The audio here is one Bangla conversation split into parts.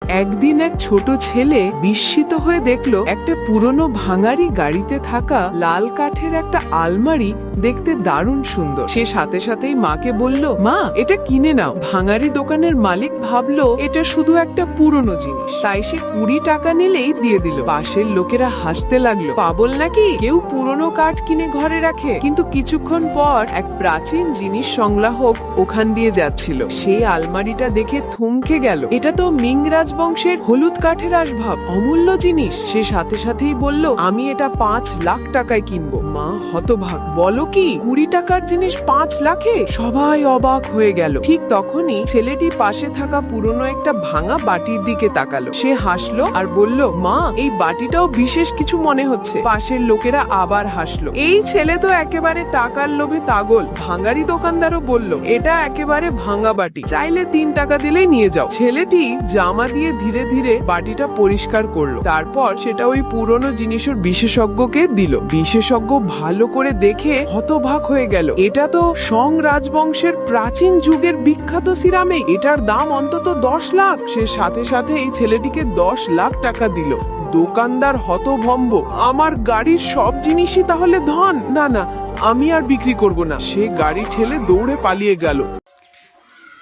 একদিন এক ছোট ছেলে বিস্মিত হয়ে দেখলো একটা পুরনো ভাঙারি গাড়িতে থাকা লাল কাঠের একটা আলমারি দেখতে দারুণ সুন্দর। সে সাথে সাথেই মাকে বলল, মা এটা কিনে নাও। ভাঙারি দোকানের মালিক ভাবলো এটা শুধু একটা পুরনো জিনিস, তাই সে 20 টাকা নিলেই দিয়ে দিল। পাশের লোকেরা হাসতে লাগলো, পাগল নাকি, কেউ পুরনো কাঠ কিনে ঘরে রাখে? কিন্তু কিছুক্ষণ পর এক প্রাচীন জিনিস সংগ্রাহক ওখান দিয়ে যাচ্ছিল। সেই আলমারিটা দেখে থমকে গেল। এটা তো মিং রাজবংশের হলুদ কাঠের আসবাব, অমূল্য জিনিস। সে সাথে সাথেই বলল, আমি এটা 5 লাখ টাকায় কিনবো। মা হতবাক, বলো কি, 20 টাকার জিনিস 5 লাখে? সবাই অবাক হয়ে গেল। ঠিক তখনই ছেলেটি পাশে থাকা পুরনো একটা ভাঙা বাটির দিকে তাকালো। সে হাসলো আর বলল, মা এই বাটিটাও বিশেষ কিছু মনে হচ্ছে। পাশের লোকেরা আবার হাসলো। এই ছেলে তো একেবারে টাকার লোভে পাগল। ভাঙারি দোকানদারও বলল, এটা একেবারে ভাঙা বাটি, চাইলে 3 টাকা দিলেই নিয়ে যাও। ছেলেটি জামা দিয়ে ধীরে ধীরে বাটিটা পরিষ্কার করলো, তারপর সেটা ওই পুরনো জিনিসের বিশেষজ্ঞকে দিল। বিশেষজ্ঞ ভালো করে দেখে হতবাক হয়ে গেল। এটা তো সং রাজবংশের প্রাচীন যুগের বিখ্যাত সিরামিক, এটার দাম অন্তত 10 লাখ। সে সাথে সাথে এই ছেলেটিকে 10 লাখ টাকা দিল। দোকানদার হতভম্ব, আমার গাড়ির সব জিনিসই তাহলে ধন? না না, আমি আর বিক্রি করব না। সে গাড়ি ঠেলে দৌড়ে পালিয়ে গেল।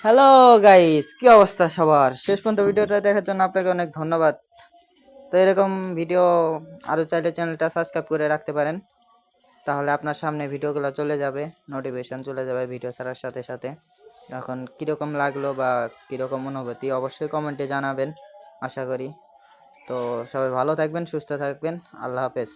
হ্যালো গাইস, কি অবস্থা সবার? শেষ পর্যন্ত ভিডিওটা দেখার জন্য আপনাকে অনেক ধন্যবাদ। তো এরকম ভিডিও আরও চাইলে চ্যানেলটা সাবস্ক্রাইব করে রাখতে পারেন, তাহলে আপনার সামনে ভিডিওগুলো চলে যাবে, নোটিফিকেশন চলে যাবে ভিডিও ছাড়ার সাথে সাথে। এখন কীরকম লাগলো বা কীরকম অনুভূতি অবশ্যই কমেন্টে জানাবেন, আশা করি। তো সবাই ভালো থাকবেন, সুস্থ থাকবেন, আল্লাহ হাফেজ।